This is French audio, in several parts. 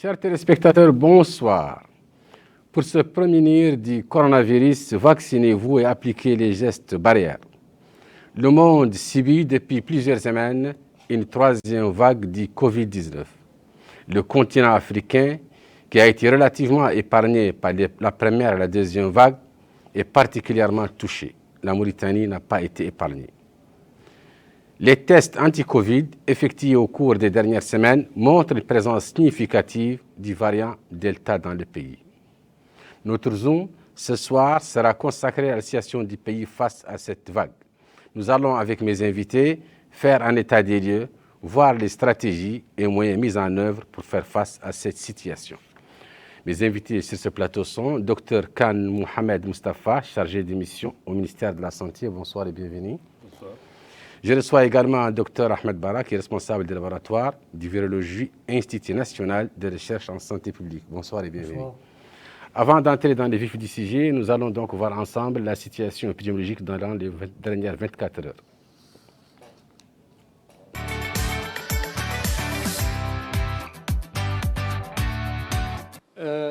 Chers téléspectateurs, bonsoir. Pour se prémunir du coronavirus, vaccinez-vous et appliquez les gestes barrières. Le monde subit depuis plusieurs semaines une troisième vague du Covid-19. Le continent africain, qui a été relativement épargné par la première et la deuxième vague, est particulièrement touché. La Mauritanie n'a pas été épargnée. Les tests anti-Covid effectués au cours des dernières semaines montrent une présence significative du variant Delta dans le pays. Notre Zoom, ce soir, sera consacré à la situation du pays face à cette vague. Nous allons, avec mes invités, faire un état des lieux, voir les stratégies et moyens mis en œuvre pour faire face à cette situation. Mes invités sur ce plateau sont Dr Khan Mohamed Mustafa, chargé de mission au ministère de la Santé. Bonsoir et bienvenue. Bonsoir. Je reçois également Dr Ahmed Bara, qui est responsable du laboratoire de virologie Institut national de recherche en santé publique. Bonsoir et bienvenue. Bonsoir. Avant d'entrer dans les vifs du sujet, nous allons donc voir ensemble la situation épidémiologique dans les dernières 24 heures.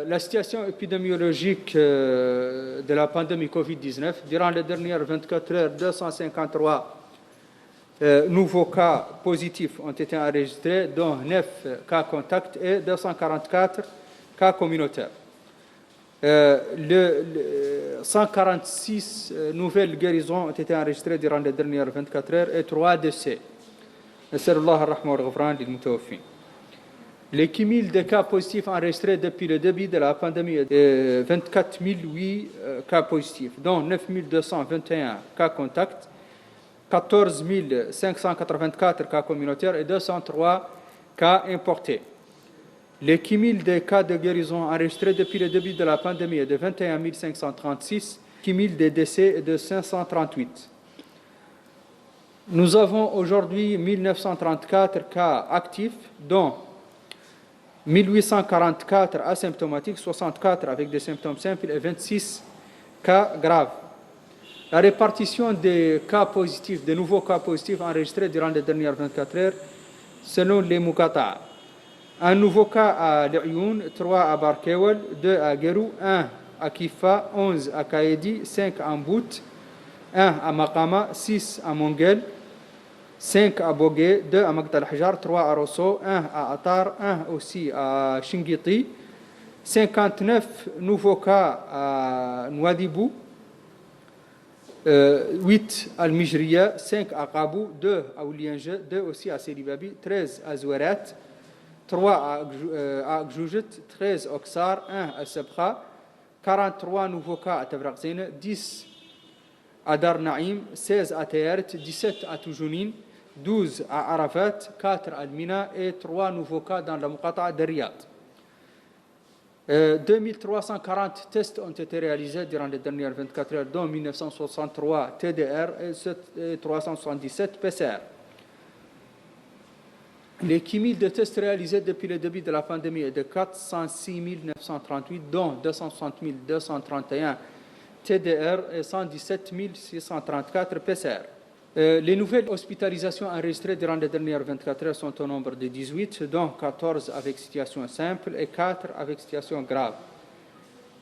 La situation épidémiologique de la pandémie Covid-19, durant les dernières 24 heures, 253 nouveaux cas positifs ont été enregistrés, dont 9 cas contacts et 244 cas communautaires. 146 nouvelles guérisons ont été enregistrées durant les dernières 24 heures et 3 décès. Les cumuls de cas positifs enregistrés depuis le début de la pandémie est 24 008 cas positifs, dont 9 221 cas contacts, 14 584 cas communautaires et 203 cas importés. Les cumuls des cas de guérison enregistrés depuis le début de la pandémie est de 21 536, cumul des décès est de 538. Nous avons aujourd'hui 1934 cas actifs, dont 1844 asymptomatiques, 64 avec des symptômes simples et 26 cas graves. La répartition des cas positifs, des nouveaux cas positifs enregistrés durant les dernières 24 heures, selon les Mukata. Un nouveau cas à Lioun, 3 à Barkewel, 2 à Gerou, 1 à Kifa, 11 à Kaedi, 5 à Mbout, 1 à Makama, 6 à Mongel, 5 à Bogué, 2 à Magdal Hajar, 3 à Rosso, 1 à Atar, 1 aussi à Shingiti, 59 nouveaux cas à Nouadhibou, 8 à Al-Mijriya, 5 à Kabou, 2 à Oulienge, 2 aussi à Selibabi, 13 à Zouerat, 3 à Gjoujit, 13 à Oksar, 1 à Sabra, 43 nouveaux cas à Tabraqzine, 10 à Dar Naïm, 16 à Tayert, 17 à Toujounine, 12 à Arafat, 4 à Mina et 3 nouveaux cas dans la Muqata de Riyad. 2340 tests ont été réalisés durant les dernières 24 heures, dont 1963 TDR et 377 PCR. Les cumuls de tests réalisés depuis le début de la pandémie est de 406 938, dont 260 231 TDR et 117 634 PCR. Les nouvelles hospitalisations enregistrées durant les dernières 24 heures sont au nombre de 18, dont 14 avec situation simple et 4 avec situation grave.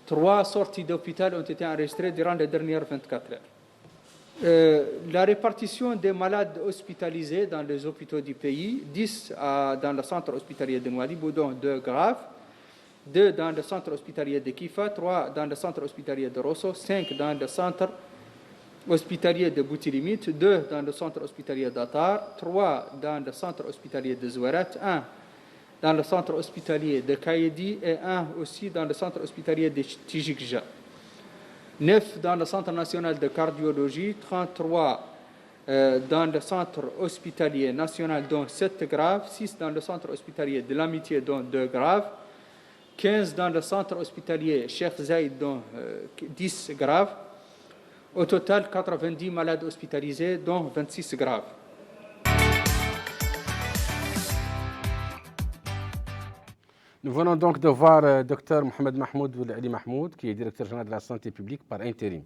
3 sorties d'hôpital ont été enregistrées durant les dernières 24 heures. La répartition des malades hospitalisés dans les hôpitaux du pays, 10 dans le centre hospitalier de Nouadhibou, dont 2 graves, 2 dans le centre hospitalier de Kifa, 3 dans le centre hospitalier de Rosso, 5 dans le centre hospitalier de Boutilimit, 2 dans le centre hospitalier d'Atar, 3 dans le centre hospitalier de Zouarat, 1 dans le centre hospitalier de Kaïdi et 1 aussi dans le centre hospitalier de Tijikja. 9 dans le centre national de cardiologie, 33 dans le centre hospitalier national, dont 7 graves, 6 dans le centre hospitalier de l'Amitié, dont 2 graves, 15 dans le centre hospitalier Cheikh Zayed, dont 10 graves. Au total, 90 malades hospitalisés, dont 26 graves. Nous venons donc de voir Dr Mohamed Mahmoud Ali Mahmoud, qui est directeur général de la santé publique par intérim.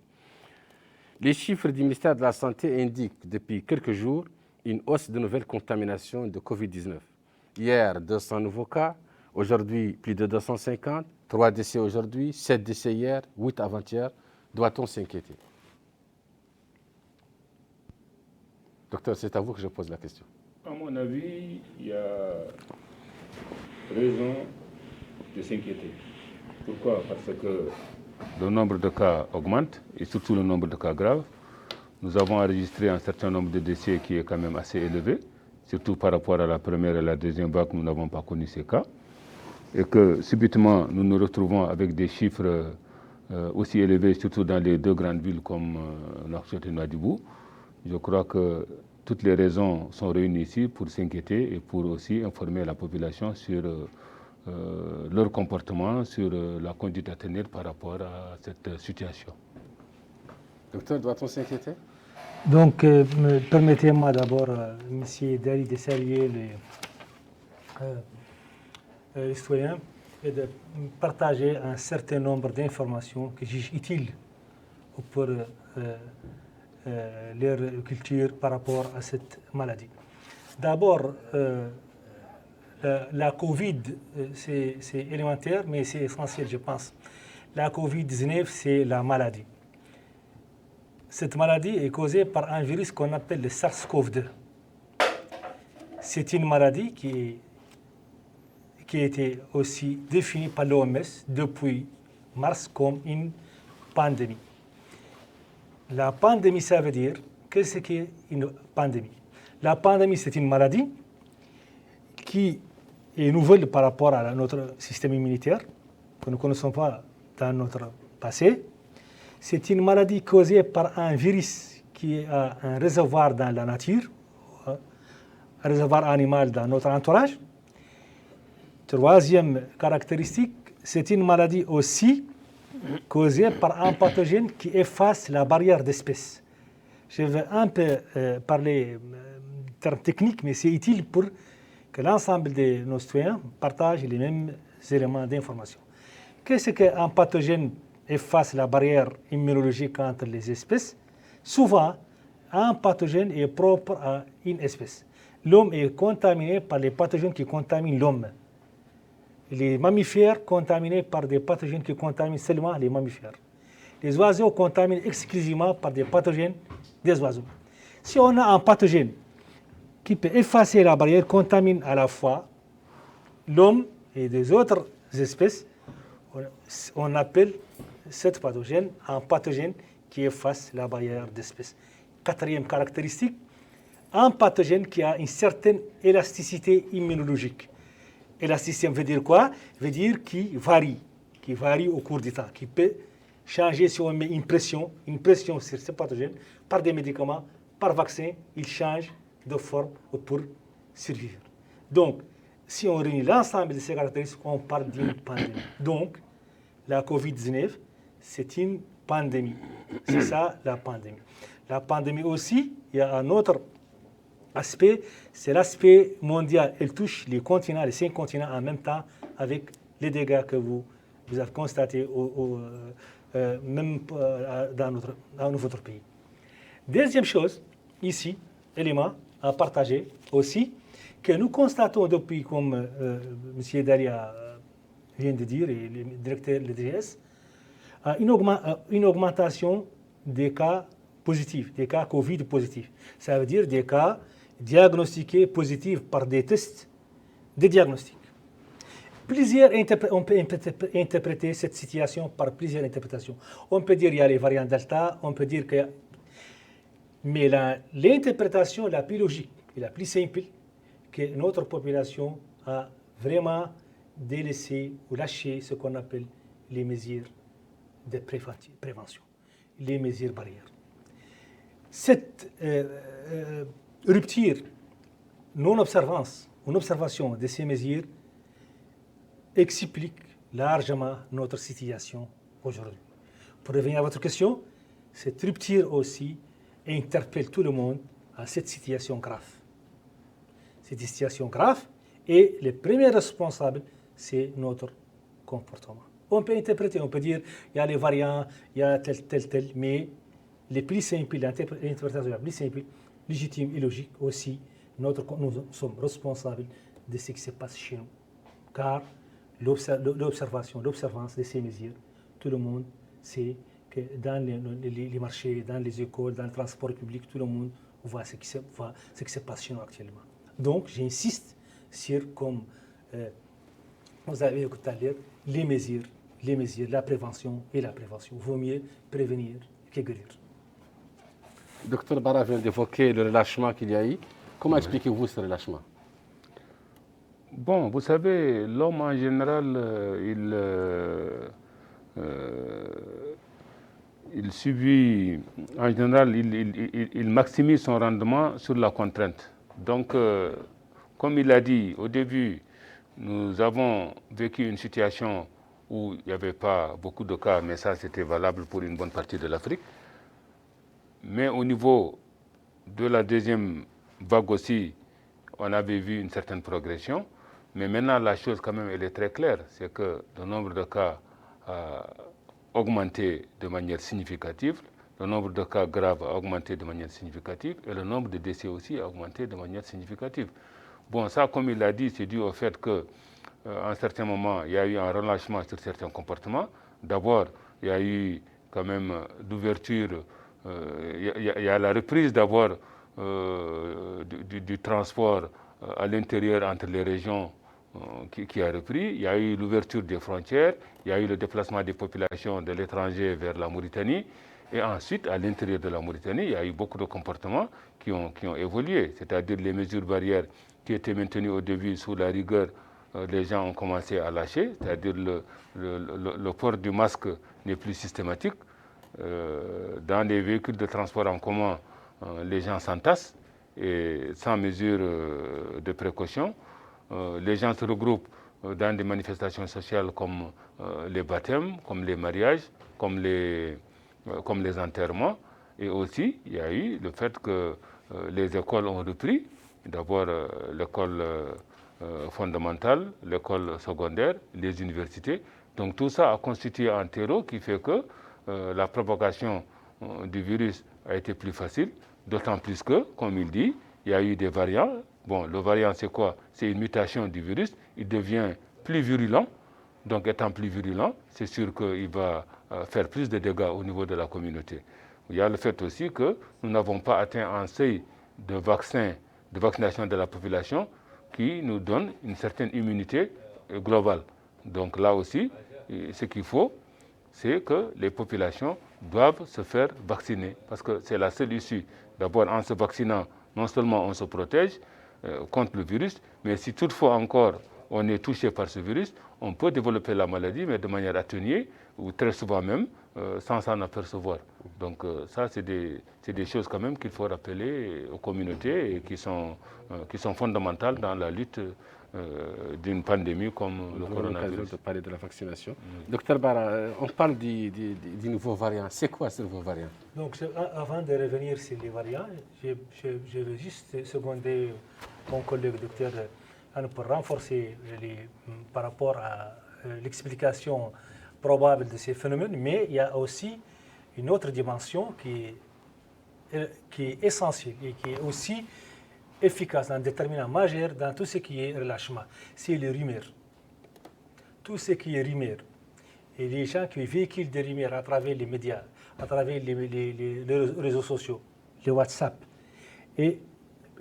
Les chiffres du ministère de la Santé indiquent depuis quelques jours une hausse de nouvelles contaminations de Covid-19. Hier, 200 nouveaux cas. Aujourd'hui, plus de 250, 3 décès aujourd'hui, 7 décès hier, 8 avant-hier. Doit-on s'inquiéter? Docteur, c'est à vous que je pose la question. À mon avis, il y a raison de s'inquiéter. Pourquoi? Parce que le nombre de cas augmente, et surtout le nombre de cas graves. Nous avons enregistré un certain nombre de décès qui est quand même assez élevé, surtout par rapport à la première et la deuxième vague, nous n'avons pas connu ces cas. Et que subitement, nous nous retrouvons avec des chiffres aussi élevés, surtout dans les deux grandes villes comme Nouakchott et Nouadhibou. Je crois que toutes les raisons sont réunies ici pour s'inquiéter et pour aussi informer la population sur leur comportement, sur la conduite à tenir par rapport à cette situation. Docteur, doit-on s'inquiéter? Donc, permettez-moi d'abord, M. Dali, de saluer les citoyens et de partager un certain nombre d'informations que je juge utiles pour leur culture par rapport à cette maladie. D'abord, la Covid, c'est élémentaire, mais c'est essentiel, je pense. La Covid-19, c'est la maladie. Cette maladie est causée par un virus qu'on appelle le SARS-CoV-2. C'est une maladie qui a été aussi définie par l'OMS depuis mars comme une pandémie. La pandémie, ça veut dire, qu'est-ce qu'est une pandémie? La pandémie, c'est une maladie qui est nouvelle par rapport à notre système immunitaire, que nous ne connaissons pas dans notre passé. C'est une maladie causée par un virus qui a un réservoir dans la nature, un réservoir animal dans notre entourage. Troisième caractéristique, c'est une maladie aussi causée par un pathogène qui efface la barrière d'espèce. Je vais un peu parler de termes techniques, mais c'est utile pour que l'ensemble de nos citoyens partagent les mêmes éléments d'information. Qu'est-ce qu'un pathogène efface la barrière immunologique entre les espèces? Souvent, un pathogène est propre à une espèce. L'homme est contaminé par les pathogènes qui contaminent l'homme. Les mammifères contaminés par des pathogènes qui contaminent seulement les mammifères. Les oiseaux contaminent exclusivement par des pathogènes des oiseaux. Si on a un pathogène qui peut effacer la barrière, contamine à la fois l'homme et des autres espèces, on appelle cet pathogène un pathogène qui efface la barrière d'espèce. Quatrième caractéristique, un pathogène qui a une certaine élasticité immunologique. Élasticité veut dire quoi? Veut dire qui varie au cours du temps, qui peut changer si on met une pression sur ce pathogène par des médicaments, par vaccin, il change de forme pour survivre. Donc, si on réunit l'ensemble de ces caractéristiques, on parle d'une pandémie. Donc, la Covid-19, c'est une pandémie. C'est ça, la pandémie. La pandémie aussi, il y a un autre aspect, c'est l'aspect mondial. Elle touche les continents, les 5 continents en même temps, avec les dégâts que vous avez constatés même dans votre pays. Deuxième chose, ici, élément à partager aussi, que nous constatons depuis, comme M. Dalia vient de dire, et le directeur de l'EDS, une augmentation des cas positifs, des cas Covid positifs. Ça veut dire des cas diagnostiqués positifs par des tests de diagnostic. On peut interpréter cette situation par plusieurs interprétations. On peut dire qu'il y a les variants Delta, on peut dire que... Mais l'interprétation la plus logique et la plus simple, que notre population a vraiment délaissé ou lâché ce qu'on appelle les mesures de prévention, les mesures barrières. Cette rupture, non-observance ou non-observation de ces mesures explique largement notre situation aujourd'hui. Pour revenir à votre question, cette rupture aussi interpelle tout le monde à cette situation grave. Cette situation grave, et le premier responsable, c'est notre comportement. On peut interpréter, on peut dire, il y a les variants, il y a tel, mais les plus simples, l'interprétation la plus simple, légitime et logique aussi, nous sommes responsables de ce qui se passe chez nous. Car l'observation, l'observance de ces mesures. Tout le monde sait que dans les marchés, dans les écoles, dans le transport public, tout le monde voit ce qui se passe chez nous actuellement. Donc, j'insiste sur, comme vous avez écouté tout à l'heure, les mesures, la prévention et la prévention. Vaut mieux prévenir que guérir. Docteur Bara vient d'évoquer le relâchement qu'il y a eu. Comment expliquez-vous ce relâchement? Bon, vous savez, l'homme en général, il subit, en général, il maximise son rendement sur la contrainte. Donc, comme il a dit au début, nous avons vécu une situation où il n'y avait pas beaucoup de cas, mais ça c'était valable pour une bonne partie de l'Afrique. Mais au niveau de la deuxième vague aussi, on avait vu une certaine progression. Mais maintenant, la chose quand même, elle est très claire, c'est que le nombre de cas a augmenté de manière significative, le nombre de cas graves a augmenté de manière significative et le nombre de décès aussi a augmenté de manière significative. Bon, ça, comme il l'a dit, c'est dû au fait qu'à un certain moment, il y a eu un relâchement sur certains comportements. D'abord, il y a eu quand même l'ouverture, il y a la reprise d'abord du transport à l'intérieur entre les régions qui a repris. Il y a eu l'ouverture des frontières, il y a eu le déplacement des populations de l'étranger vers la Mauritanie. Et ensuite, à l'intérieur de la Mauritanie, il y a eu beaucoup de comportements qui ont évolué, c'est-à-dire les mesures barrières qui étaient maintenues au début sous la rigueur, les gens ont commencé à lâcher, c'est-à-dire le port du masque n'est plus systématique. Dans les véhicules de transport en commun, les gens s'entassent et sans mesure de précaution. Les gens se regroupent dans des manifestations sociales comme les baptêmes, comme les mariages, comme les enterrements. Et aussi, il y a eu le fait que les écoles ont repris. D'abord, l'école fondamentale, l'école secondaire, les universités. Donc tout ça a constitué un terreau qui fait que la propagation du virus a été plus facile. D'autant plus que, comme il dit, il y a eu des variants. Bon, le variant, c'est quoi? C'est une mutation du virus. Il devient plus virulent. Donc, étant plus virulent, c'est sûr qu'il va faire plus de dégâts au niveau de la communauté. Il y a le fait aussi que nous n'avons pas atteint un seuil de vaccination de la population qui nous donne une certaine immunité globale. Donc là aussi, ce qu'il faut, c'est que les populations doivent se faire vacciner parce que c'est la seule issue. D'abord, en se vaccinant, non seulement on se protège contre le virus, mais si toutefois encore on est touché par ce virus, on peut développer la maladie, mais de manière atténuée ou très souvent même sans s'en apercevoir. Donc ça, c'est des choses quand même qu'il faut rappeler aux communautés et qui sont fondamentales dans la lutte d'une pandémie comme le coronavirus. L'occasion de parler de la vaccination. Docteur Bara, on parle du nouveau variant. C'est quoi ce nouveau variant? Donc, avant de revenir sur les variants, je veux juste seconder mon collègue docteur pour renforcer par rapport à l'explication probable de ces phénomènes, mais il y a aussi une autre dimension qui est essentielle et qui est aussi efficace, un déterminant majeur dans tout ce qui est relâchement, c'est les rumeurs. Tout ce qui est rumeurs. Et les gens qui véhiculent des rumeurs à travers les médias, à travers les réseaux sociaux, les WhatsApp. Et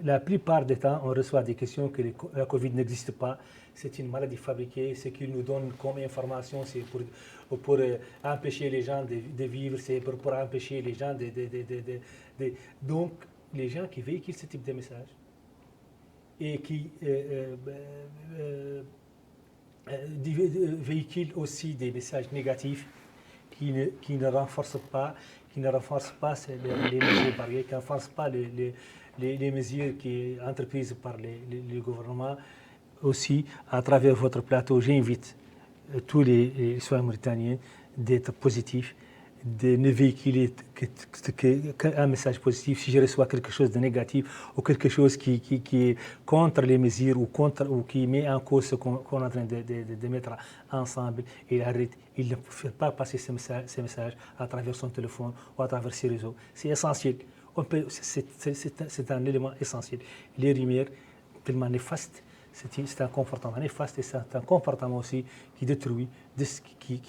la plupart du temps, on reçoit des questions que la Covid n'existe pas, c'est une maladie fabriquée, ce qu'ils nous donnent comme information, c'est pour empêcher les gens de vivre, c'est pour empêcher les gens de... Donc, les gens qui véhiculent ce type de messages et qui véhiculent aussi des messages négatifs qui ne renforcent pas les mesures barrières, qui ne renforcent pas les mesures qui sont entreprises par les gouvernements. Aussi, à travers votre plateau, j'invite tous les citoyens mauritaniens d'être positifs, de ne véhiculer qu'un message positif. Si je reçois quelque chose de négatif ou quelque chose qui est contre les mesures ou qui met en cause ce qu'on est en train de mettre ensemble, il arrête. Il ne fait pas passer ce message à travers son téléphone ou à travers ses réseaux. C'est essentiel. C'est un élément essentiel. Les rumeurs tellement néfastes, c'est un comportement néfaste et c'est un comportement aussi qui détruit, qui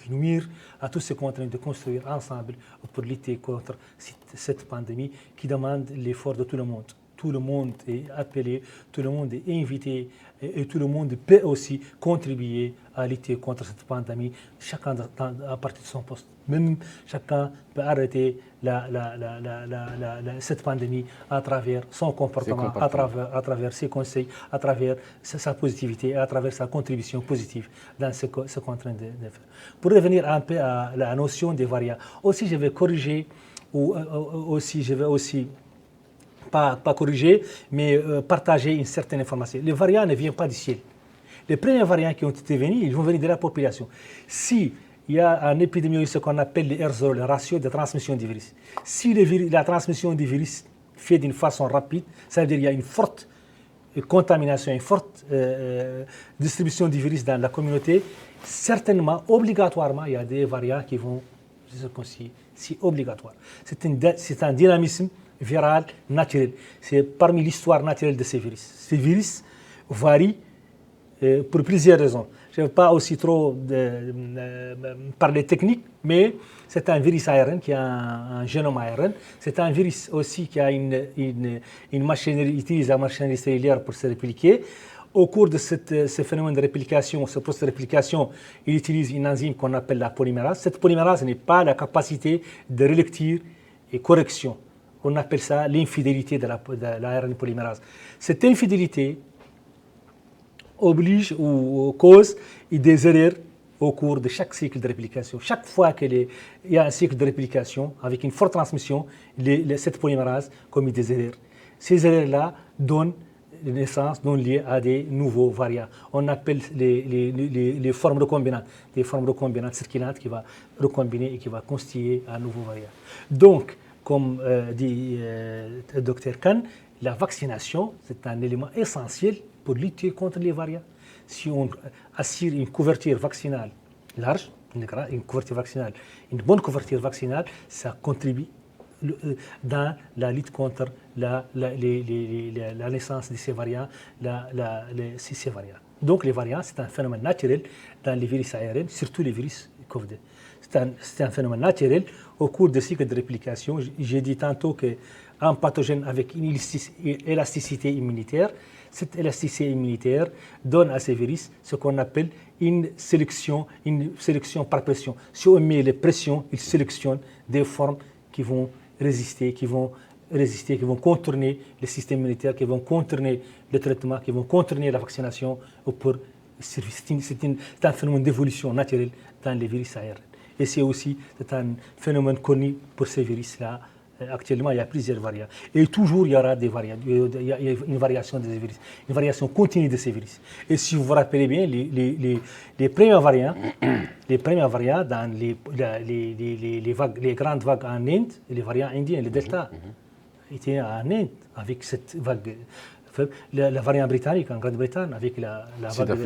nuire à tous ceux qu'on est en train de construire ensemble pour lutter contre cette pandémie qui demande l'effort de tout le monde. Tout le monde est appelé, tout le monde est invité et tout le monde peut aussi contribuer à lutter contre cette pandémie, chacun à partir de son poste. Même chacun peut arrêter cette pandémie à travers son comportement, à travers ses conseils, à travers sa positivité, à travers sa contribution positive dans ce qu'on est en train de faire. Pour revenir un peu à la notion des variants, aussi je vais corriger, pas corriger, mais partager une certaine information. Les variants ne viennent pas du ciel. Les premiers variants qui ont été venus, ils vont venir de la population. Si il y a un épidémie, ce qu'on appelle le R0, le ratio de transmission du virus. Si la transmission du virus fait d'une façon rapide, ça veut dire qu'il y a une forte contamination, une forte distribution du virus dans la communauté, certainement, obligatoirement, il y a des variants qui vont se constituer. C'est obligatoire. C'est un dynamisme viral naturel. C'est parmi l'histoire naturelle de ces virus. Ces virus varient pour plusieurs raisons. Je ne vais pas aussi trop parler technique, mais c'est un virus ARN qui a un génome ARN. C'est un virus aussi qui a une machinerie, utilise la machinerie cellulaire pour se répliquer. Au cours de ce phénomène de réplication, ce processus de réplication, il utilise une enzyme qu'on appelle la polymérase. Cette polymérase n'a pas la capacité de relecture et correction. On appelle ça l'infidélité de l'ARN polymérase. Cette infidélité oblige ou cause des erreurs au cours de chaque cycle de réplication. Chaque fois qu'il y a un cycle de réplication avec une forte transmission, cette polymérase commet des erreurs. Ces erreurs-là donnent naissance, liées à des nouveaux variants. On appelle les formes recombinantes, des formes recombinantes circulantes qui vont recombiner et qui vont constituer un nouveau variant. Donc, comme dit le Dr Khan, la vaccination, c'est un élément essentiel pour lutter contre les variants. Si on assure une couverture vaccinale large, une bonne couverture vaccinale, ça contribue dans la lutte contre la naissance de ces variants. Ces variants. Donc les variants, c'est un phénomène naturel dans les virus ARN, surtout les virus COVID. C'est un phénomène naturel au cours des cycles de réplication. J'ai dit tantôt qu'un pathogène avec une élasticité immunitaire, cette élasticité immunitaire donne à ces virus ce qu'on appelle une sélection par pression. Si on met les pressions, il sélectionne des formes qui vont résister, qui vont contourner le système immunitaire, qui vont contourner le traitement, qui vont contourner la vaccination. C'est un phénomène d'évolution naturelle dans les virus ARN. Et c'est un phénomène connu pour ces virus-là. Actuellement, il y a plusieurs variants. Et toujours, il y aura des variants. Il y a une variation des virus, une variation continue de ces virus. Et si vous vous rappelez bien, les premiers variants dans les grandes vagues en Inde, les variants indiens, les delta, étaient en Inde avec cette vague. La variante britannique en Grande-Bretagne avec la vague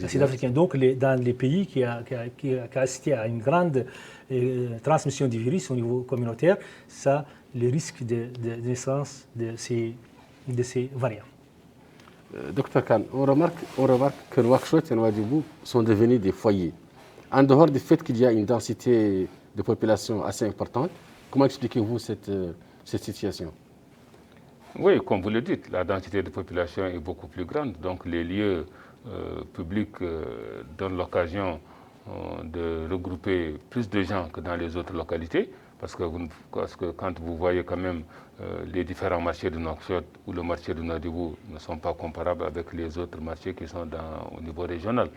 sud-africaine. Donc, dans les pays qui a assisté à une grande transmission du virus au niveau communautaire, ça le risque de naissance de ces variants. Docteur Khan, on remarque que Nouakchott et Nouadhibou sont devenus des foyers. En dehors du fait qu'il y a une densité de population assez importante, comment expliquez-vous cette situation? Oui, comme vous le dites, la densité de population est beaucoup plus grande. Donc les lieux publics donnent l'occasion de regrouper plus de gens que dans les autres localités. Parce que quand vous voyez quand même les différents marchés de Nouakchott ou le marché de Nouadhibou ne sont pas comparables avec les autres marchés qui sont au niveau régional.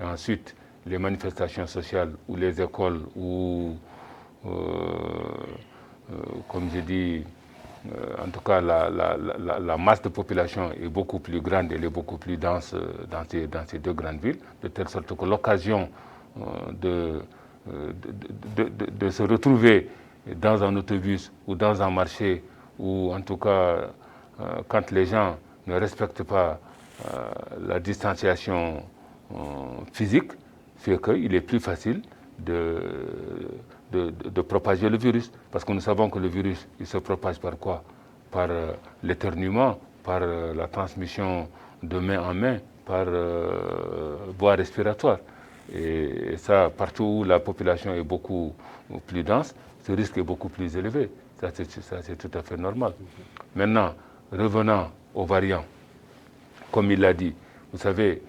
Et ensuite, les manifestations sociales ou les écoles ou, comme je dis, en tout cas, la masse de population est beaucoup plus grande, elle est beaucoup plus dense dans ces deux grandes villes, de telle sorte que l'occasion de se retrouver dans un autobus ou dans un marché, ou en tout cas, quand les gens ne respectent pas la distanciation physique, fait qu'il est plus facile de propager le virus. Parce que nous savons que le virus, il se propage par quoi? Par l'éternuement par la transmission de main en main, par voie respiratoire. Et ça, partout où la population est beaucoup plus dense, ce risque est beaucoup plus élevé. Ça, c'est tout à fait normal. Maintenant, revenant aux variants, comme il l'a dit, vous savez,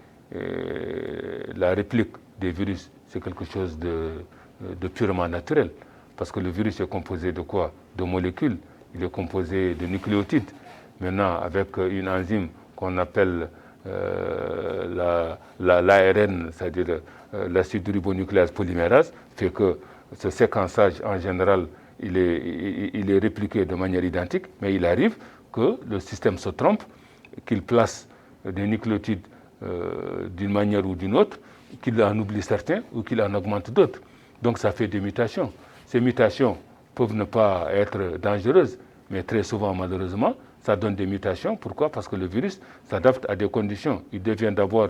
la réplique des virus, c'est quelque chose de purement naturel. Parce que le virus est composé de quoi? De molécules. Il est composé de nucléotides. Maintenant, avec une enzyme qu'on appelle l'ARN, c'est-à-dire l'acide ribonucléase polymérase, fait que ce séquençage, en général, il est répliqué de manière identique, mais il arrive que le système se trompe, qu'il place des nucléotides d'une manière ou d'une autre, qu'il en oublie certains ou qu'il en augmente d'autres. Donc ça fait des mutations. Ces mutations peuvent ne pas être dangereuses, mais très souvent, malheureusement, ça donne des mutations. Pourquoi? Parce que le virus s'adapte à des conditions. Il devient d'abord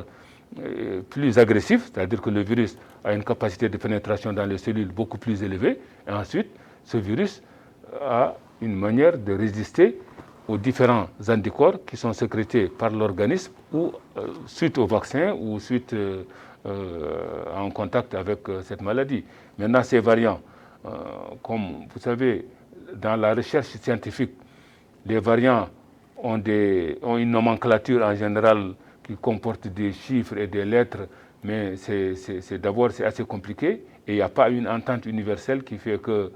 plus agressif, c'est-à-dire que le virus a une capacité de pénétration dans les cellules beaucoup plus élevée. Et ensuite, ce virus a une manière de résister aux différents anticorps qui sont sécrétés par l'organisme ou suite au vaccin ou suite en contact avec cette maladie. Maintenant, ces variants, comme vous savez, dans la recherche scientifique, les variants ont une nomenclature en général qui comporte des chiffres et des lettres, mais d'abord c'est assez compliqué et il n'y a pas une entente universelle qui fait que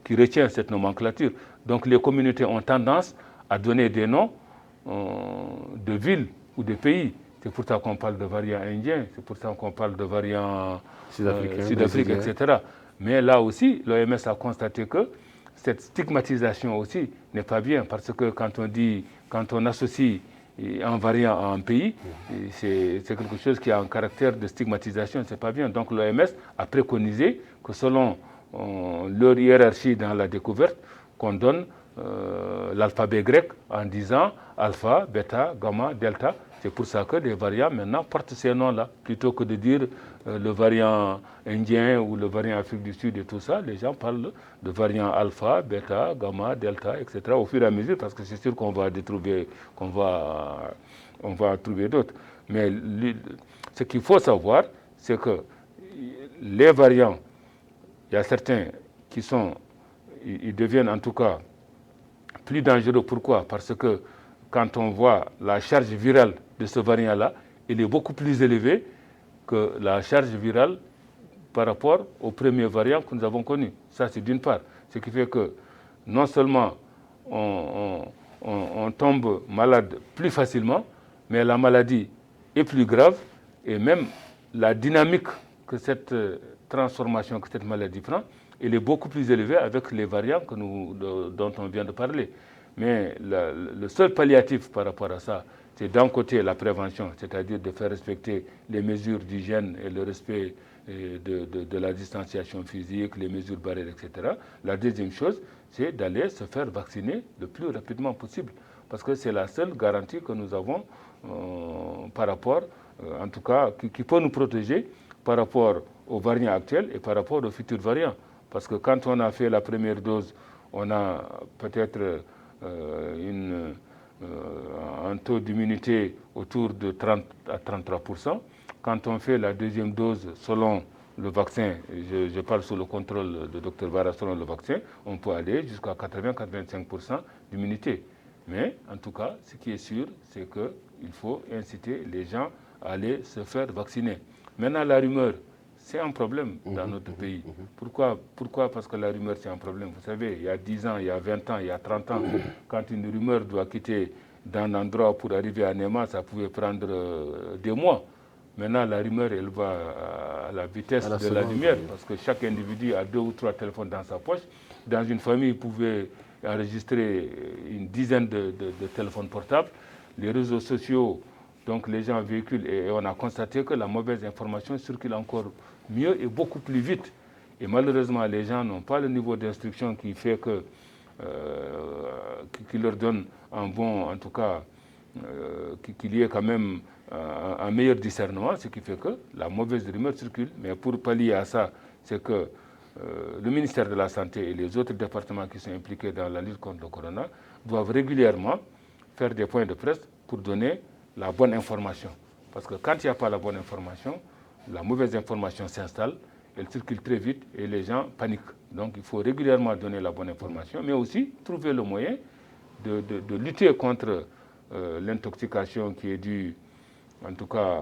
qui retient cette nomenclature. Donc les communautés ont tendance à donner des noms de villes ou de pays. C'est pour ça qu'on parle de variants indiens, c'est pour ça qu'on parle de variants Sud-Afrique, etc. Mais là aussi, l'OMS a constaté que cette stigmatisation aussi n'est pas bien, parce que quand on associe un variant à un pays, c'est quelque chose qui a un caractère de stigmatisation, c'est pas bien. Donc l'OMS a préconisé que selon leur hiérarchie dans la découverte, qu'on donne l'alphabet grec en disant alpha, bêta, gamma, delta. C'est pour ça que les variants maintenant portent ces noms-là. Plutôt que de dire le variant indien ou le variant Afrique du Sud et tout ça, les gens parlent de variants alpha, bêta, gamma, delta, etc. au fur et à mesure, parce que c'est sûr qu'on va trouver d'autres. Mais ce qu'il faut savoir, c'est que les variants, il y a certains qui ils deviennent en tout cas plus dangereux. Pourquoi? Parce que quand on voit la charge virale de ce variant-là, il est beaucoup plus élevé que la charge virale par rapport au premier variant que nous avons connu. Ça, c'est d'une part. Ce qui fait que non seulement on tombe malade plus facilement, mais la maladie est plus grave et même la dynamique que cette transformation, que cette maladie prend, elle est beaucoup plus élevée avec les variants dont on vient de parler. Mais le seul palliatif par rapport à ça, c'est d'un côté la prévention, c'est-à-dire de faire respecter les mesures d'hygiène et le respect de la distanciation physique, les mesures barrières, etc. La deuxième chose, c'est d'aller se faire vacciner le plus rapidement possible, parce que c'est la seule garantie que nous avons par rapport, en tout cas, qui peut nous protéger par rapport aux variants actuels et par rapport aux futurs variants. Parce que quand on a fait la première dose, on a peut-être un taux d'immunité autour de 30 à 33%. Quand on fait la deuxième dose selon le vaccin, je parle sous le contrôle de Dr Bara, selon le vaccin, on peut aller jusqu'à 80-85% d'immunité. Mais en tout cas, ce qui est sûr, c'est qu'il faut inciter les gens à aller se faire vacciner. Maintenant, la rumeur, c'est un problème dans notre pays. Pourquoi? Parce que la rumeur, c'est un problème. Vous savez, il y a 10 ans, il y a 20 ans, il y a 30 ans, quand une rumeur doit quitter d'un endroit pour arriver à Néma, ça pouvait prendre des mois. Maintenant, la rumeur, elle va à la vitesse de la lumière, parce que chaque individu a 2 ou 3 téléphones dans sa poche. Dans une famille, il pouvait enregistrer une dizaine de téléphones portables. Les réseaux sociaux, donc les gens véhiculent, et on a constaté que la mauvaise information circule encore mieux et beaucoup plus vite. Et malheureusement, les gens n'ont pas le niveau d'instruction qui fait qui leur donne un bon, en tout cas, qu'il y ait quand même un meilleur discernement, ce qui fait que la mauvaise rumeur circule. Mais pour pallier à ça, c'est que le ministère de la Santé et les autres départements qui sont impliqués dans la lutte contre le corona doivent régulièrement faire des points de presse pour donner la bonne information. Parce que quand il n'y a pas la bonne information, la mauvaise information s'installe, elle circule très vite et les gens paniquent. Donc il faut régulièrement donner la bonne information, mais aussi trouver le moyen de lutter contre l'intoxication qui est due, en tout cas,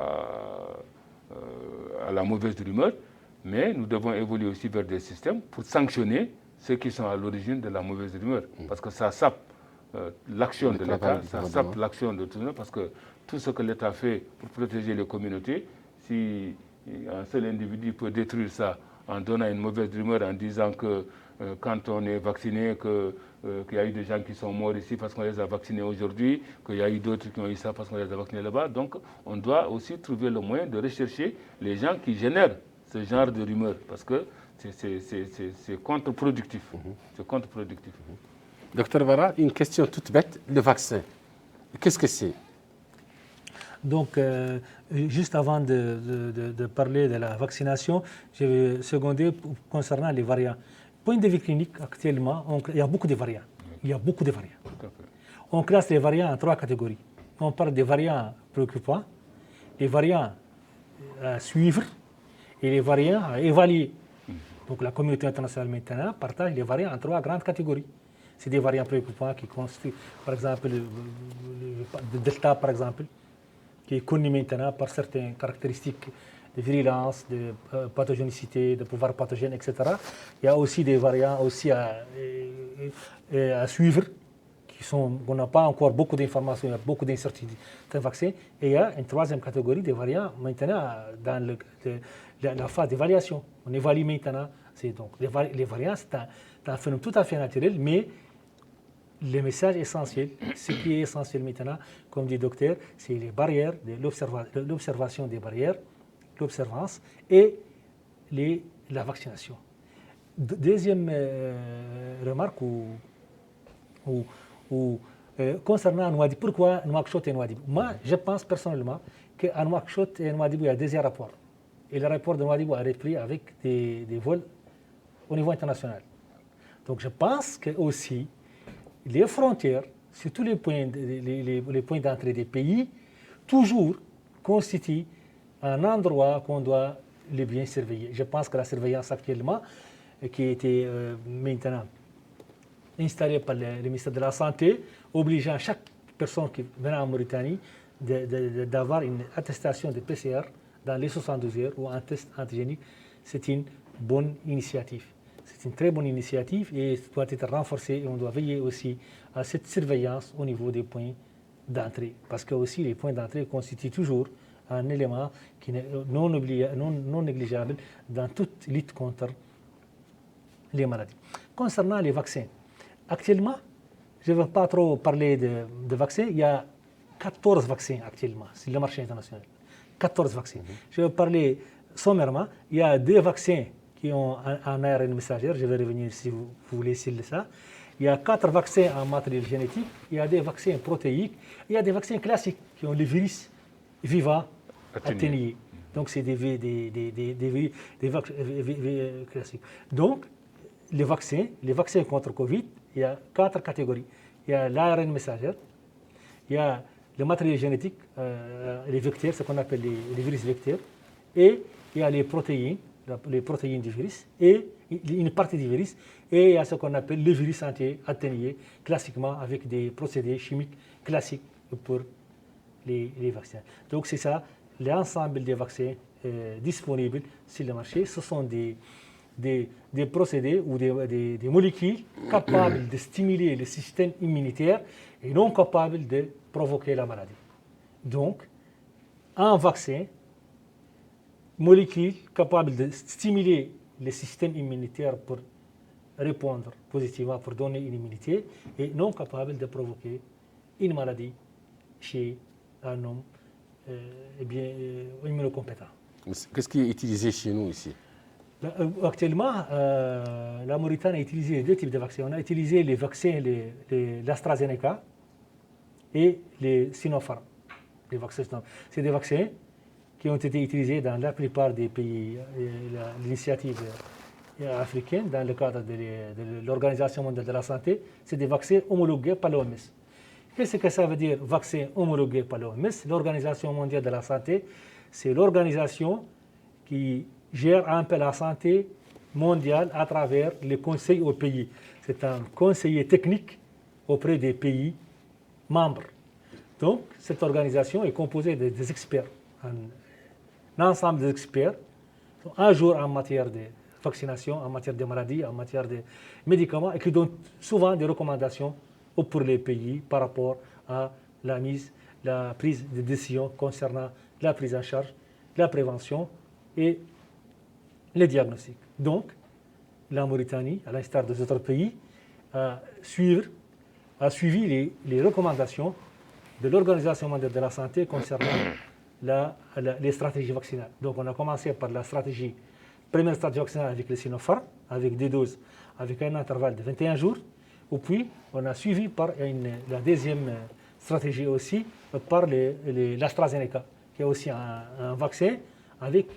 à la mauvaise rumeur. Mais nous devons évoluer aussi vers des systèmes pour sanctionner ceux qui sont à l'origine de la mauvaise rumeur. Parce que ça sape l'action de l'État, ça sape l'action de tout le monde, parce que tout ce que l'État fait pour protéger les communautés, si un seul individu peut détruire ça en donnant une mauvaise rumeur, en disant que quand on est vacciné, qu'il y a eu des gens qui sont morts ici parce qu'on les a vaccinés aujourd'hui, qu'il y a eu d'autres qui ont eu ça parce qu'on les a vaccinés là-bas. Donc on doit aussi trouver le moyen de rechercher les gens qui génèrent ce genre de rumeurs, parce que c'est contre-productif. C'est contre-productif. Docteur Vara, une question toute bête, le vaccin. Qu'est-ce que c'est? Donc, juste avant de parler de la vaccination, je vais seconder concernant les variants. Point de vue clinique, actuellement, il y a beaucoup de variants. Il y a beaucoup de variants. On classe les variants en 3 catégories. On parle des variants préoccupants, les variants à suivre et les variants à évaluer. Donc, la communauté internationale maintenant partage les variants en 3 grandes catégories. C'est des variants préoccupants qui constituent, par exemple, le Delta, par exemple, qui est connu maintenant par certaines caractéristiques de virulence, de pathogénicité, de pouvoir pathogène, etc. Il y a aussi des variants aussi à suivre, on n'a pas encore beaucoup d'informations, il y a beaucoup d'incertitudes dans le vaccin. Et il y a une 3e catégorie des variants maintenant dans la phase d'évaluation. On évalue maintenant. Donc, les variants, c'est un phénomène tout à fait naturel, mais le message essentiel, ce qui est essentiel maintenant, comme dit le docteur, c'est les barrières, l'observation des barrières, l'observance et la vaccination. Deuxième remarque concernant Nouadhibou. Pourquoi Nouakchott et Nouadhibou? Moi, je pense personnellement qu'à Nouakchott et Nouadhibou, il y a des aéroports. Et l'aéroport de Nouadhibou a repris avec des vols au niveau international. Donc je pense que aussi les frontières, sur tous les points d'entrée des pays, toujours constituent un endroit qu'on doit les bien surveiller. Je pense que la surveillance actuellement, qui a été maintenant installée par le ministère de la Santé, obligeant chaque personne qui vient en Mauritanie d'avoir une attestation de PCR dans les 72 heures ou un test antigénique, c'est une bonne initiative. C'est une très bonne initiative et doit être renforcée et on doit veiller aussi à cette surveillance au niveau des points d'entrée. Parce que aussi les points d'entrée constituent toujours un élément qui est non négligeable dans toute lutte contre les maladies. Concernant les vaccins, actuellement, je ne veux pas trop parler de vaccins, il y a 14 vaccins actuellement sur le marché international. 14 vaccins. Je vais parler sommairement, il y a 2 vaccins qui ont un ARN messagère, je vais revenir si vous voulez sur ça. Il y a 4 vaccins en matériel génétique, il y a des vaccins protéiques, il y a des vaccins classiques qui ont le virus vivant atténué. Donc c'est des vaccins classiques. Donc les vaccins contre Covid, il y a 4 catégories. Il y a l'ARN messagère, il y a le matériel génétique, les vecteurs, ce qu'on appelle les virus vecteurs, et il y a les protéines du virus, et une partie du virus, et il y a ce qu'on appelle le virus atténué, classiquement avec des procédés chimiques classiques pour les vaccins. Donc c'est ça, l'ensemble des vaccins disponibles sur le marché, ce sont des procédés ou des molécules capables de stimuler le système immunitaire et non capables de provoquer la maladie. Donc, un vaccin, molécule capable de stimuler le système immunitaire pour répondre positivement, pour donner une immunité, et non capable de provoquer une maladie chez un homme immunocompétent. Qu'est-ce qui est utilisé chez nous ici? Actuellement, la Mauritanie a utilisé 2 types de vaccins. On a utilisé les vaccins, l'AstraZeneca et les Sinopharm. C'est des vaccins qui ont été utilisés dans la plupart des pays. L'initiative africaine, dans le cadre de l'Organisation mondiale de la santé, c'est des vaccins homologués par l'OMS. Qu'est-ce que ça veut dire, vaccin homologué par l'OMS? L'Organisation mondiale de la santé, c'est l'organisation qui gère un peu la santé mondiale à travers les conseils aux pays. C'est un conseiller technique auprès des pays membres. Donc, cette organisation est composée des experts, un ensemble d'experts, un jour en matière de vaccination, en matière de maladies, en matière de médicaments, et qui donnent souvent des recommandations pour les pays par rapport à la prise de décision concernant la prise en charge, la prévention et les diagnostics. Donc, la Mauritanie, à l'instar des autres pays, a suivi les recommandations de l'Organisation mondiale de la santé concernant les stratégies vaccinales. Donc, on a commencé par la première stratégie vaccinale avec le Sinopharm, avec des doses, avec un intervalle de 21 jours. Et puis, on a suivi par la deuxième stratégie aussi, par l'AstraZeneca, qui est aussi un vaccin avec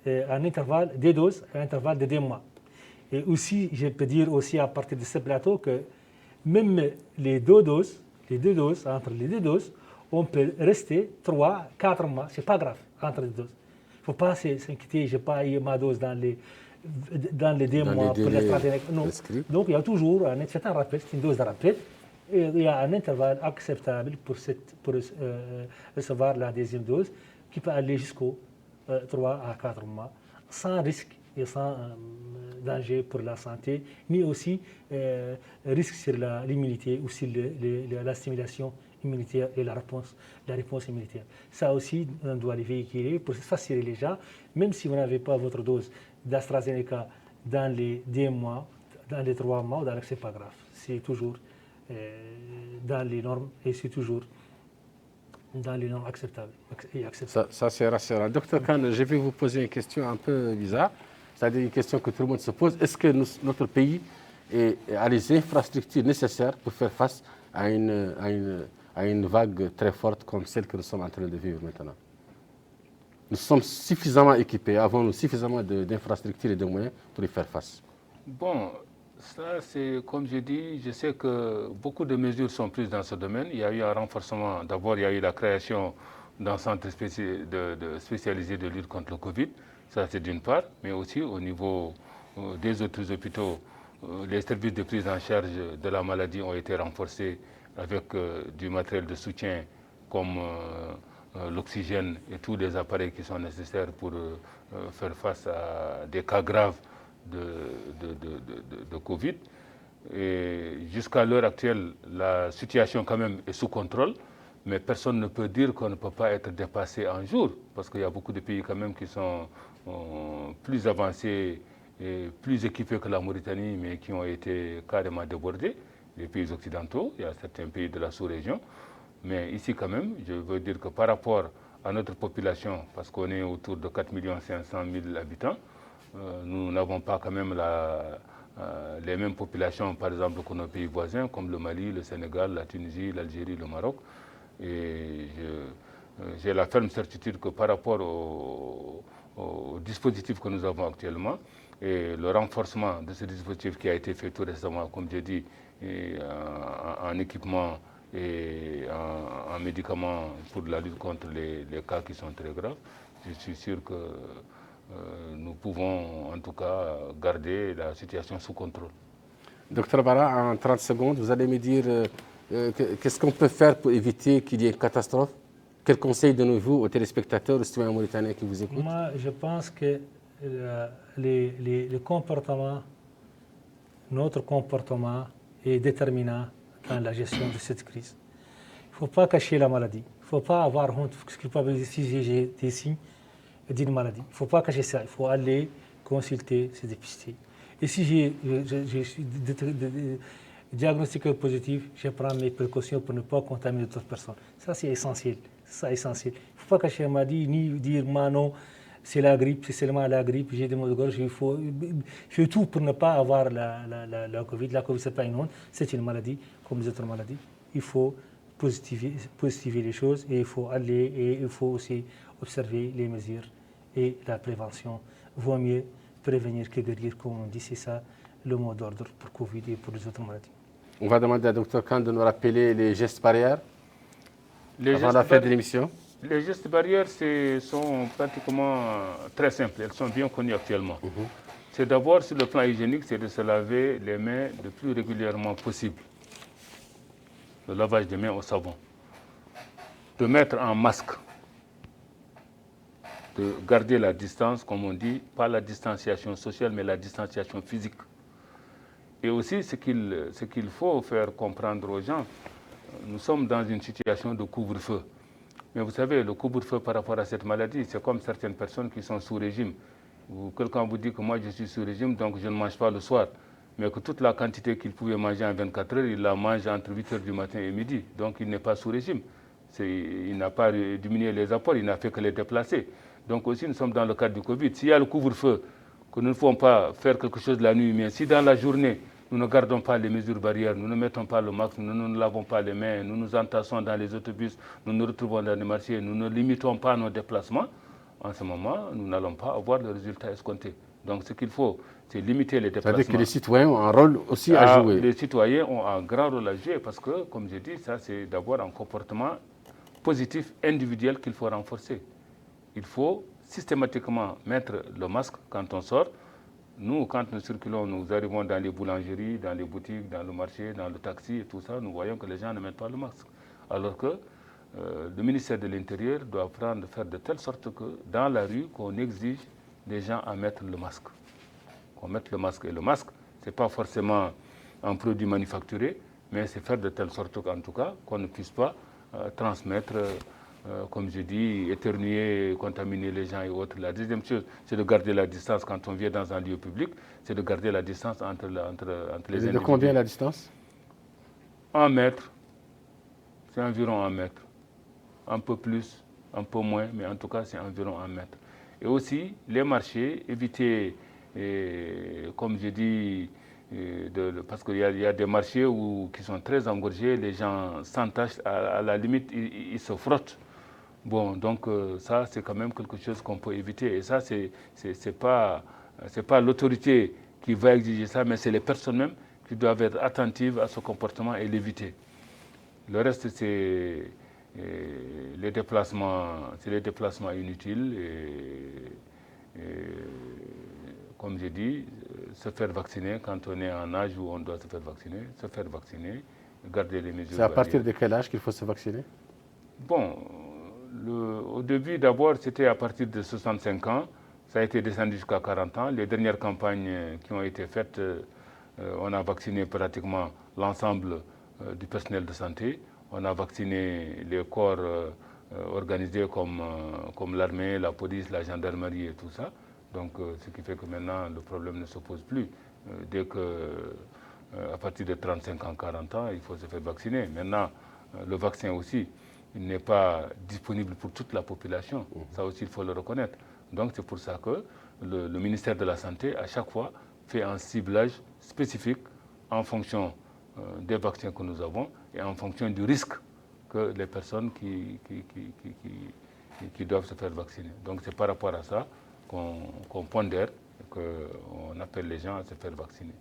un intervalle, des doses, un intervalle de 2 mois. Et aussi, je peux dire aussi à partir de ce plateau que même entre les deux doses, on peut rester 3-4 mois, c'est pas grave, entre les doses. Il ne faut pas s'inquiéter, je n'ai pas eu ma dose dans les 2 mois pour l'AstraZeneca. Non. Donc il y a toujours c'est un rappel, c'est une dose de rappel. Et il y a un intervalle acceptable pour recevoir la deuxième dose qui peut aller jusqu'aux 3 à 4 mois, sans risque et sans danger pour la santé, ni aussi risque sur l'immunité ou sur la stimulation immunitaire et la réponse immunitaire. Ça aussi, on doit les véhiculer pour s'assurer les gens, même si vous n'avez pas votre dose d'AstraZeneca dans les 2 mois, dans les 3 mois, c'est pas grave. C'est toujours dans les normes et c'est toujours dans les normes acceptables. Ça c'est rassurant. Docteur Khan, je vais vous poser une question un peu bizarre, c'est-à-dire une question que tout le monde se pose. Est-ce que notre pays a les infrastructures nécessaires pour faire face à une vague très forte comme celle que nous sommes en train de vivre maintenant? Nous sommes suffisamment équipés, avons-nous suffisamment d'infrastructures et de moyens pour y faire face? Bon, ça c'est comme je dis, je sais que beaucoup de mesures sont prises dans ce domaine. Il y a eu un renforcement, d'abord il y a eu la création d'un centre spécialisé de lutte contre le Covid, ça c'est d'une part, mais aussi au niveau des autres hôpitaux, les services de prise en charge de la maladie ont été renforcés avec du matériel de soutien comme l'oxygène et tous les appareils qui sont nécessaires pour faire face à des cas graves de Covid. Et jusqu'à l'heure actuelle, la situation quand même est sous contrôle, mais personne ne peut dire qu'on ne peut pas être dépassé un jour, parce qu'il y a beaucoup de pays quand même qui sont plus avancés et plus équipés que la Mauritanie, mais qui ont été carrément débordés, les pays occidentaux, il y a certains pays de la sous-région. Mais ici quand même, je veux dire que par rapport à notre population, parce qu'on est autour de 4 500 000 habitants, nous n'avons pas quand même les mêmes populations, par exemple, que nos pays voisins, comme le Mali, le Sénégal, la Tunisie, l'Algérie, le Maroc. Et j'ai la ferme certitude que par rapport au dispositif que nous avons actuellement, et le renforcement de ce dispositif qui a été fait tout récemment, comme je dis, en équipement et en médicaments pour la lutte contre les cas qui sont très graves, je suis sûr que nous pouvons en tout cas garder la situation sous contrôle. Docteur Bara, en 30 secondes, vous allez me dire qu'est-ce qu'on peut faire pour éviter qu'il y ait une catastrophe? Quel conseil donnez-vous aux téléspectateurs, aux citoyens mauritaniens qui vous écoutent? Moi, je pense que notre comportement est déterminant dans la gestion de cette crise. Il ne faut pas cacher la maladie. Il ne faut pas avoir honte, culpabiliser si j'ai des signes d'une maladie. Il ne faut pas cacher ça. Il faut aller consulter, se dépister. Et si je suis diagnostiqué positif, je prends mes précautions pour ne pas contaminer d'autres personnes. Ça, c'est essentiel. Il ne faut pas cacher la maladie, ni dire non, c'est la grippe, c'est seulement la grippe, j'ai des maux de gorge, je fais tout pour ne pas avoir la Covid. La Covid, ce n'est pas une honte, c'est une maladie comme les autres maladies. Il faut positiver les choses et il faut aller et il faut aussi observer les mesures et la prévention. Vaut mieux prévenir que guérir, comme on dit. C'est ça le mot d'ordre pour Covid et pour les autres maladies. On va demander à Dr Khan de nous rappeler les gestes barrières avant la fin de l'émission. Les gestes barrières sont pratiquement très simples. Elles sont bien connues actuellement. C'est d'abord, sur le plan hygiénique, c'est de se laver les mains le plus régulièrement possible. Le lavage des mains au savon. De mettre un masque. De garder la distance, comme on dit, pas la distanciation sociale, mais la distanciation physique. Et aussi, ce qu'il faut faire comprendre aux gens, nous sommes dans une situation de couvre-feu. Mais vous savez, le couvre-feu par rapport à cette maladie, c'est comme certaines personnes qui sont sous régime. Quelqu'un vous dit que moi je suis sous régime, donc je ne mange pas le soir. Mais que toute la quantité qu'il pouvait manger en 24 heures, il la mange entre 8 heures du matin et midi. Donc il n'est pas sous régime. Il n'a pas diminué les apports, il n'a fait que les déplacer. Donc aussi, nous sommes dans le cadre du Covid. S'il y a le couvre-feu, que nous ne pouvons pas faire quelque chose la nuit, mais si dans la journée, nous ne gardons pas les mesures barrières, nous ne mettons pas le masque, nous ne lavons pas les mains, nous nous entassons dans les autobus, nous nous retrouvons dans les marchés, nous ne limitons pas nos déplacements, en ce moment, nous n'allons pas avoir le résultat escompté. Donc ce qu'il faut, c'est limiter les déplacements. C'est-à-dire que les citoyens ont un rôle aussi à jouer. Les citoyens ont un grand rôle à jouer parce que, comme j'ai dit, ça c'est d'abord un comportement positif individuel qu'il faut renforcer. Il faut systématiquement mettre le masque quand on sort. Nous, quand nous circulons, nous arrivons dans les boulangeries, dans les boutiques, dans le marché, dans le taxi et tout ça, nous voyons que les gens ne mettent pas le masque. Alors que le ministère de l'Intérieur doit faire de telle sorte que dans la rue, qu'on exige des gens à mettre le masque. Qu'on mette le masque. Et le masque, ce n'est pas forcément un produit manufacturé, mais c'est faire de telle sorte qu'en tout cas, qu'on ne puisse pas transmettre, comme je dis, éternuer, contaminer les gens et autres. La deuxième chose, c'est de garder la distance quand on vient dans un lieu public, c'est de garder la distance entre les individus. De combien la distance? 1 mètre, c'est environ 1 mètre. Un peu plus, un peu moins, mais en tout cas, c'est environ 1 mètre. Et aussi, les marchés, éviter, comme je dis, parce qu'il y a des marchés qui sont très engorgés, les gens s'entachent, à la limite, ils se frottent. Bon, donc ça, c'est quand même quelque chose qu'on peut éviter. Et ça, c'est pas l'autorité qui va exiger ça, mais c'est les personnes même qui doivent être attentives à ce comportement et l'éviter. Le reste, c'est les déplacements inutiles. Et comme j'ai dit, se faire vacciner quand on est en âge où on doit se faire vacciner, garder les mesures. C'est à partir de quel âge qu'il faut se vacciner? Bon, au début, d'abord, c'était à partir de 65 ans. Ça a été descendu jusqu'à 40 ans. Les dernières campagnes qui ont été faites, on a vacciné pratiquement l'ensemble du personnel de santé. On a vacciné les corps organisés comme l'armée, la police, la gendarmerie et tout ça. Donc, ce qui fait que maintenant, le problème ne se pose plus. Dès à partir de 35 ans, 40 ans, il faut se faire vacciner. Maintenant, le vaccin aussi, il n'est pas disponible pour toute la population. Ça aussi, il faut le reconnaître. Donc, c'est pour ça que le ministère de la Santé, à chaque fois, fait un ciblage spécifique en fonction des vaccins que nous avons et en fonction du risque que les personnes qui doivent se faire vacciner. Donc, c'est par rapport à ça qu'on pondère et qu'on appelle les gens à se faire vacciner.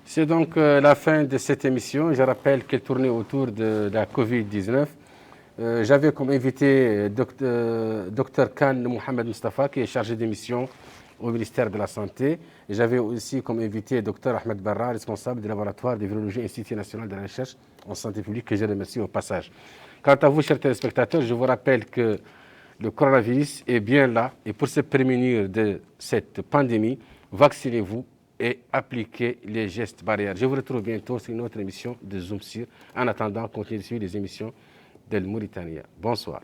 C'est donc la fin de cette émission. Je rappelle qu'elle tournait autour de la Covid-19. J'avais comme invité Dr Khan Mohamed Mustafa, qui est chargé de mission au ministère de la Santé. Et j'avais aussi comme invité Dr Ahmed Barra, responsable du laboratoire de virologie Institut national de la recherche en santé publique, que je remercie au passage. Quant à vous, chers téléspectateurs, je vous rappelle que le coronavirus est bien là. Et pour se prémunir de cette pandémie, vaccinez-vous et appliquez les gestes barrières. Je vous retrouve bientôt sur une autre émission de Zoom Sur. En attendant, continuez de suivre les émissions d'El Mauritania. Bonsoir.